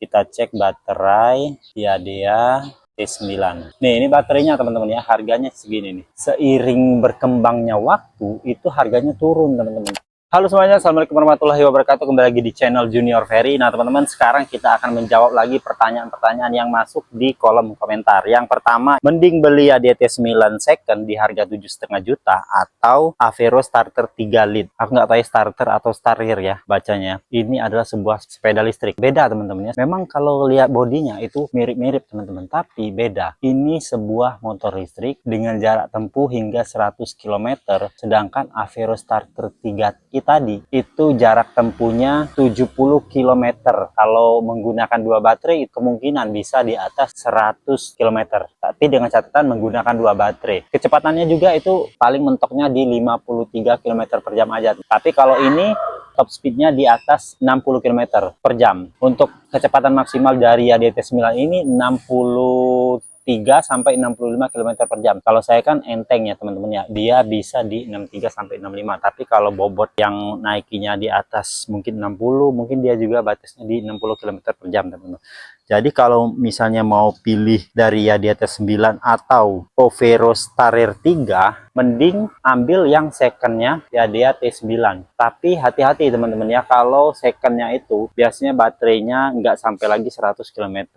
Kita cek baterai dia T9. Nih, ini baterainya teman-teman ya. Harganya segini nih. Seiring berkembangnya waktu, itu harganya turun teman-teman. Halo semuanya, assalamualaikum warahmatullahi wabarakatuh. Kembali lagi di channel Junior Ferry. Nah teman-teman, sekarang kita akan menjawab lagi pertanyaan-pertanyaan yang masuk di kolom komentar. Yang pertama, mending beli ADT 9 second di harga 7,5 juta atau Avero starter 3 lead. Aku nggak tahu starter atau starter ya bacanya. Ini adalah sebuah sepeda listrik. Beda teman-teman ya. Memang kalau lihat bodinya itu mirip-mirip teman-teman, tapi beda. Ini sebuah motor listrik dengan jarak tempuh hingga 100 km, sedangkan Avero starter 3 tadi itu jarak tempuhnya 70 km. Kalau menggunakan dua baterai kemungkinan bisa di atas 100 km, tapi dengan catatan menggunakan dua baterai. Kecepatannya juga itu paling mentoknya di 53 km per jam aja, tapi kalau ini top speednya di atas 60 km per jam. Untuk kecepatan maksimal dari ADT 9 ini 63 sampai 65 km per jam. Kalau saya kan enteng ya teman-teman ya, dia bisa di 63 sampai 65. Tapi kalau bobot yang naikinya di atas mungkin 60, mungkin dia juga batasnya di 60 km per jam teman-teman. Jadi kalau misalnya mau pilih dari ADT 9 atau Avero starter 3, mending ambil yang secondnya ADT 9. Tapi hati-hati teman-teman ya, kalau secondnya itu biasanya baterainya nggak sampai lagi 100 km.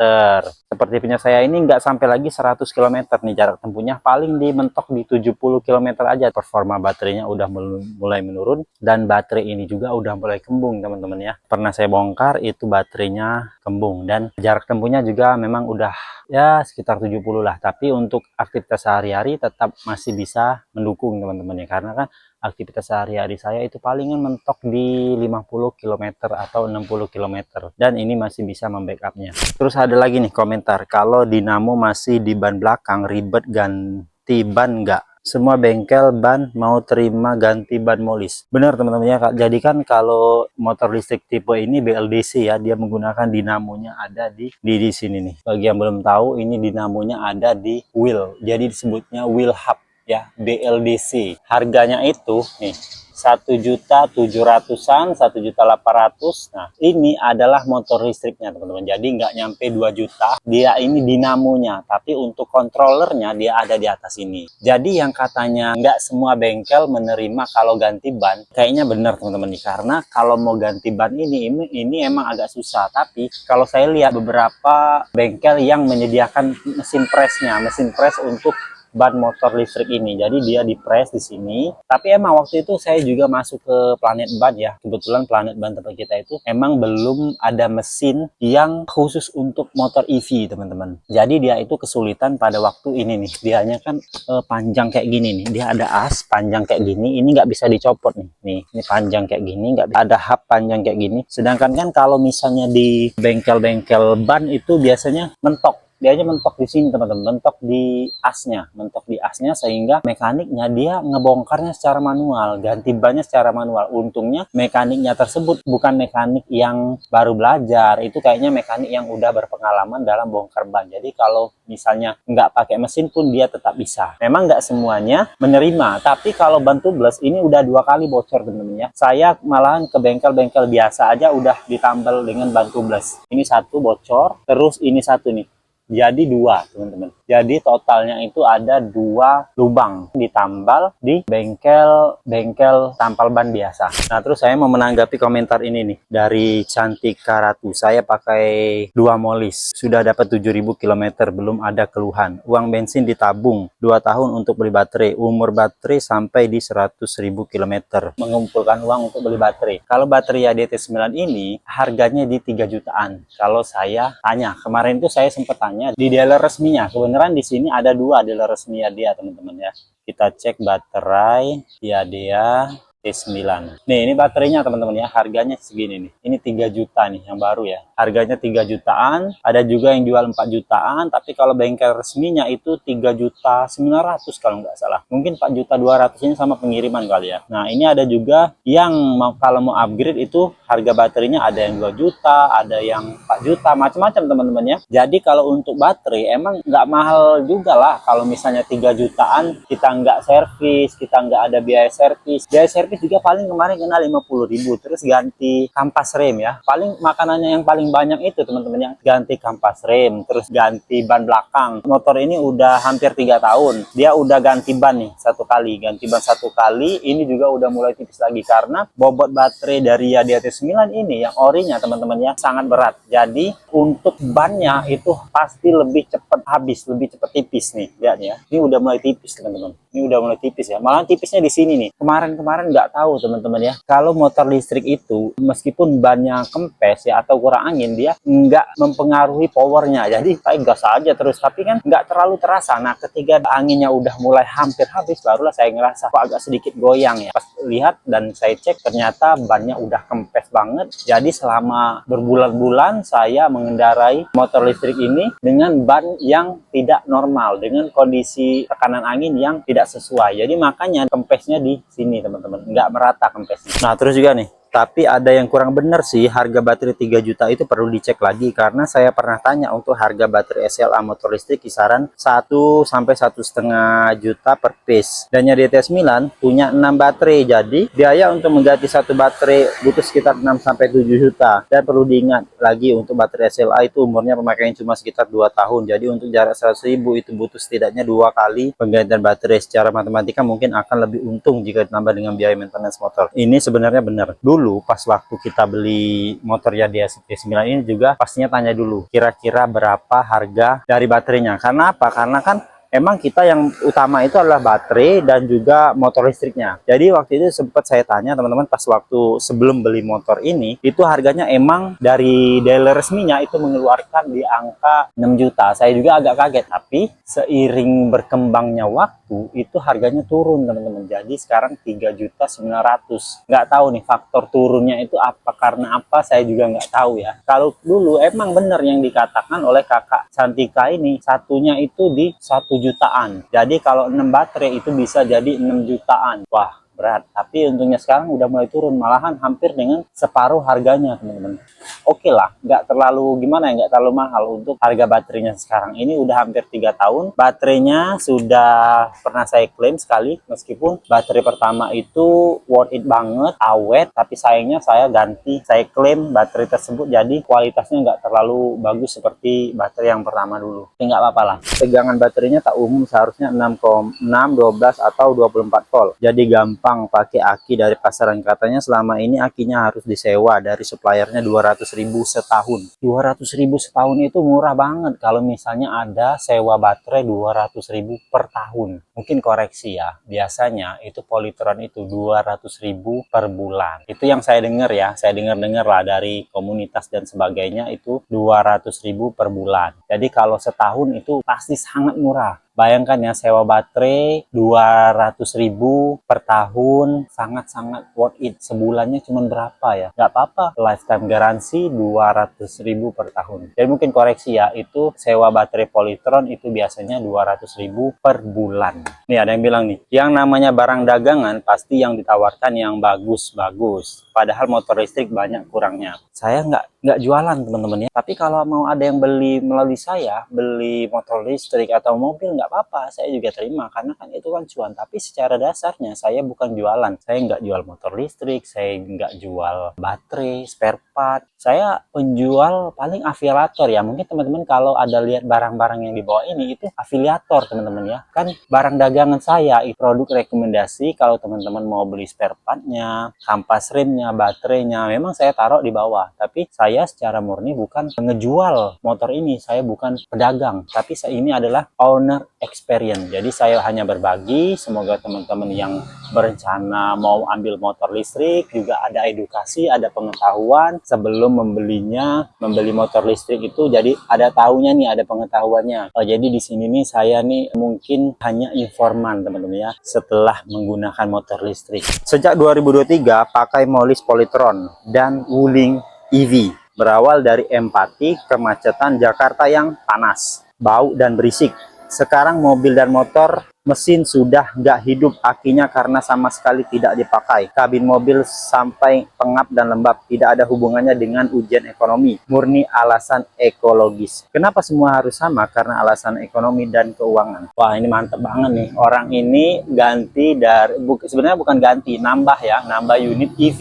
Seperti punya saya ini nggak sampai lagi 100 km nih jarak tempuhnya, paling dimentok di 70 km aja. Performa baterainya udah mulai menurun dan baterai ini juga udah mulai kembung teman-teman ya. Pernah saya bongkar itu baterainya kembung dan jarak tempuhnya juga memang udah ya sekitar 70 lah. Tapi untuk aktivitas sehari-hari tetap masih bisa mendukung teman-teman ya, karena kan aktivitas sehari-hari saya itu palingan mentok di 50 km atau 60 km, dan ini masih bisa membackupnya. Terus ada lagi nih komentar, kalau dinamo masih di ban belakang ribet ganti ban nggak? Semua bengkel ban mau terima ganti ban molis. Benar teman-teman ya Kak. Jadi kan kalau motor listrik tipe ini BLDC ya, dia menggunakan dinamonya ada di sini nih. Bagi yang belum tahu, ini dinamonya ada di wheel. Jadi disebutnya wheel hub ya, BLDC. Harganya itu nih 1.700.000-an, 1.800.000. Nah, ini adalah motor listriknya teman-teman. Jadi nggak nyampe 2 juta. Dia ini dinamonya, tapi untuk kontrolernya dia ada di atas ini. Jadi yang katanya nggak semua bengkel menerima kalau ganti ban, kayaknya benar teman-teman nih. Karena kalau mau ganti ban ini emang agak susah. Tapi kalau saya lihat beberapa bengkel yang menyediakan mesin press untuk ban motor listrik ini, jadi dia di press di sini. Tapi emang waktu itu saya juga masuk ke Planet Ban ya, kebetulan Planet Ban tempat kita itu emang belum ada mesin yang khusus untuk motor EV teman-teman. Jadi dia itu kesulitan pada waktu ini nih, dianya kan panjang kayak gini nih, dia ada as panjang kayak gini, ini nggak bisa dicopot nih, ini panjang kayak gini, nggak ada hub panjang kayak gini. Sedangkan kan kalau misalnya di bengkel-bengkel ban itu biasanya mentok, dia aja mentok di sini teman-teman, mentok di asnya, sehingga mekaniknya dia ngebongkarnya secara manual, ganti bannya secara manual. Untungnya mekaniknya tersebut bukan mekanik yang baru belajar, itu kayaknya mekanik yang udah berpengalaman dalam bongkar ban. Jadi kalau misalnya nggak pakai mesin pun dia tetap bisa. Memang nggak semuanya menerima, tapi kalau ban tubeless ini udah 2 kali bocor teman-teman ya. Saya malahan ke bengkel-bengkel biasa aja udah ditambal dengan ban tubeless. Ini satu bocor, terus ini satu nih. Jadi 2 teman-teman. Jadi totalnya itu ada 2 lubang ditambal di bengkel tampal ban biasa. Nah terus saya mau menanggapi komentar ini nih dari Cantika Ratu. Saya pakai 2 molis, sudah dapat 7.000 km, belum ada keluhan. Uang bensin ditabung 2 tahun untuk beli baterai, umur baterai sampai di 100.000 km. Mengumpulkan uang untuk beli baterai. Kalau baterai ADT 9 ini harganya di 3 jutaan. Kalau saya tanya, kemarin itu saya sempat tanya di dealer resminya. Kebenaran di sini ada 2 dealer resmi dia teman-teman ya. Kita cek baterai dia T9. Nih ini baterainya teman-teman ya, harganya segini nih. Ini 3 juta nih yang baru ya. Harganya 3 jutaan, ada juga yang jual 4 jutaan, tapi kalau bengkel resminya itu 3.900.000 kalau nggak salah. Mungkin 4.200.000 ini sama pengiriman kali ya. Nah, ini ada juga yang kalau mau upgrade itu harga baterainya ada yang 2 juta, ada yang 4 juta, macam-macam teman-teman ya. Jadi kalau untuk baterai emang nggak mahal juga lah. Kalau misalnya 3 jutaan kita nggak servis, kita nggak ada biaya servis. Biaya servis juga paling kemarin kena 50.000. Terus ganti kampas rem ya. Paling makanannya yang paling banyak itu teman-teman yang ganti kampas rem, terus ganti ban belakang. Motor ini udah hampir 3 tahun. Dia udah ganti ban nih satu kali, ganti ban satu kali. Ini juga udah mulai tipis lagi karena bobot baterai dari Yadia T9 ini yang orinya teman-teman ya sangat berat. Jadi untuk bannya itu pasti lebih cepat habis, lebih cepat tipis nih. Lihat ya. Ini udah mulai tipis teman-teman. Ini udah mulai tipis ya. Malah tipisnya di sini nih. Kemarin-kemarin nggak tahu teman-teman ya. Kalau motor listrik itu meskipun bannya kempes ya atau kurang angin, dia nggak mempengaruhi powernya. Jadi saya gas aja terus. Tapi kan nggak terlalu terasa. Nah ketika anginnya udah mulai hampir habis, barulah saya ngerasa kok agak sedikit goyang ya. Pas lihat dan saya cek ternyata bannya udah kempes banget. Jadi selama berbulan-bulan saya mengendarai motor listrik ini dengan ban yang tidak normal, dengan kondisi tekanan angin yang tidak sesuai. Jadi makanya kempesnya di sini teman-teman, nggak merata kempesnya. Nah terus juga nih, tapi ada yang kurang benar sih, harga baterai 3 juta itu perlu dicek lagi karena saya pernah tanya untuk harga baterai SLA motor listrik kisaran 1 sampai 1,5 juta per piece. Dan Yadia T9 punya 6 baterai, jadi biaya untuk mengganti satu baterai butuh sekitar 6 sampai 7 juta. Dan perlu diingat lagi untuk baterai SLA itu umurnya pemakaian cuma sekitar 2 tahun. Jadi untuk jarak 100.000 itu butuh setidaknya 2 kali penggantian baterai. Secara matematika mungkin akan lebih untung jika ditambah dengan biaya maintenance motor. Ini sebenarnya benar. Dulu pas waktu kita beli motor Yadia T9 ini juga pastinya tanya dulu kira-kira berapa harga dari baterainya. Karena apa? Karena kan emang kita yang utama itu adalah baterai dan juga motor listriknya. Jadi waktu itu sempat saya tanya teman-teman pas waktu sebelum beli motor ini, itu harganya emang dari dealer resminya itu mengeluarkan di angka 6 juta. Saya juga agak kaget, tapi seiring berkembangnya waktu itu harganya turun teman-teman. Jadi sekarang 3.900.000. Nggak tahu nih faktor turunnya itu apa, karena apa saya juga nggak tahu ya. Kalau dulu emang benar yang dikatakan oleh kakak Santika ini, satunya itu di 1 jutaan. Jadi kalau 6 baterai itu bisa jadi 6 jutaan. Wah, berat. Tapi untungnya sekarang udah mulai turun, malahan hampir dengan separuh harganya, teman-teman. Oke lah, nggak terlalu gimana ya, nggak terlalu mahal untuk harga baterainya sekarang. Ini udah hampir 3 tahun. Baterainya sudah pernah saya klaim sekali, meskipun baterai pertama itu worth it banget, awet, tapi sayangnya saya ganti. Saya klaim baterai tersebut jadi kualitasnya nggak terlalu bagus seperti baterai yang pertama dulu. Tapi nggak apa-apa lah. Tegangan baterainya tak umum, seharusnya 6,6, 12 atau 24 volt. Jadi gampang pakai aki dari pasaran. Katanya selama ini akinya harus disewa dari suppliernya 200.000 setahun. 200.000 setahun itu murah banget. Kalau misalnya ada sewa baterai 200.000 per tahun. Mungkin koreksi ya. Biasanya itu Polytron itu 200.000 per bulan. Itu yang saya dengar ya. Saya dengar lah dari komunitas dan sebagainya itu 200.000 per bulan. Jadi kalau setahun itu pasti sangat murah. Bayangkan ya, sewa baterai 200.000 per tahun, sangat-sangat worth it. Sebulannya cuma berapa ya? Nggak apa-apa, lifetime garansi 200.000 per tahun. Jadi mungkin koreksi ya, itu sewa baterai Polytron itu biasanya 200.000 per bulan. Nih ada yang bilang nih, yang namanya barang dagangan pasti yang ditawarkan yang bagus-bagus. Padahal motor listrik banyak kurangnya. Saya nggak jualan teman-teman ya. Tapi kalau mau ada yang beli melalui saya, beli motor listrik atau mobil, nggak apa-apa, saya juga terima karena kan itu kan cuan. Tapi secara dasarnya saya bukan jualan. Saya nggak jual motor listrik, saya nggak jual baterai, spare part. Saya penjual paling afiliator ya. Mungkin teman-teman kalau ada lihat barang-barang yang dibawa ini itu afiliator teman-teman ya. Kan barang dagangan saya, produk rekomendasi kalau teman-teman mau beli spare partnya, kampas remnya, baterainya, memang saya taruh di bawah. Tapi saya secara murni bukan ngejual motor ini. Saya bukan pedagang, tapi saya ini adalah owner experience. Jadi saya hanya berbagi, semoga teman-teman yang berencana mau ambil motor listrik juga ada edukasi, ada pengetahuan sebelum membeli motor listrik itu, jadi ada tahunya nih, ada pengetahuannya. Jadi di sini nih saya nih mungkin hanya informan teman-teman ya setelah menggunakan motor listrik. Sejak 2023 pakai Molis Polytron dan Wuling EV. Berawal dari empati kemacetan Jakarta yang panas, bau dan berisik. Sekarang mobil dan motor Mesin sudah nggak hidup akinya karena sama sekali tidak dipakai. Kabin mobil sampai pengap dan lembab. Tidak ada hubungannya dengan ujian ekonomi. Murni alasan ekologis. Kenapa semua harus sama? Karena alasan ekonomi dan keuangan. Wah, ini mantep banget nih. Orang ini ganti dari, sebenarnya bukan ganti, nambah ya. Nambah unit EV.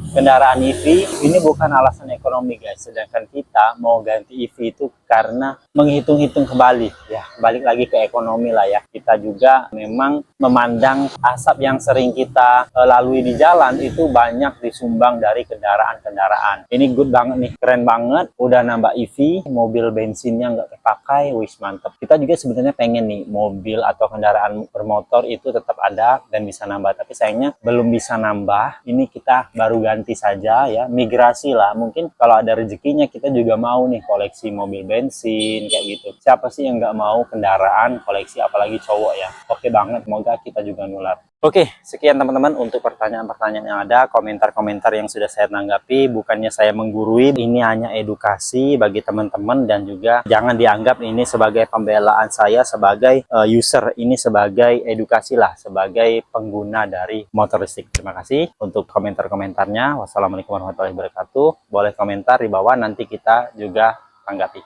Kendaraan EV ini bukan alasan ekonomi guys, sedangkan kita mau ganti EV itu karena menghitung-hitung kembali ya, balik lagi ke ekonomi lah ya. Kita juga memang memandang asap yang sering kita lalui di jalan itu banyak disumbang dari kendaraan-kendaraan. Ini good banget nih, keren banget, udah nambah EV, mobil bensinnya nggak terpakai, wis mantep. Kita juga sebenarnya pengen nih mobil atau kendaraan bermotor itu tetap ada dan bisa nambah, tapi sayangnya belum bisa nambah. Ini kita baru ganti saja ya, migrasi lah. Mungkin kalau ada rezekinya kita juga mau nih koleksi mobil bensin kayak gitu. Siapa sih yang nggak mau kendaraan koleksi, apalagi cowok ya. Oke banget, semoga kita juga nular. Oke, sekian teman-teman untuk pertanyaan-pertanyaan yang ada, komentar-komentar yang sudah saya tanggapi. Bukannya saya menggurui, ini hanya edukasi bagi teman-teman, dan juga jangan dianggap ini sebagai pembelaan saya sebagai user, ini sebagai edukasi lah, sebagai pengguna dari motor listrik. Terima kasih untuk komentar-komentarnya. Wassalamualaikum warahmatullahi wabarakatuh. Boleh komentar di bawah, nanti kita juga tanggapi.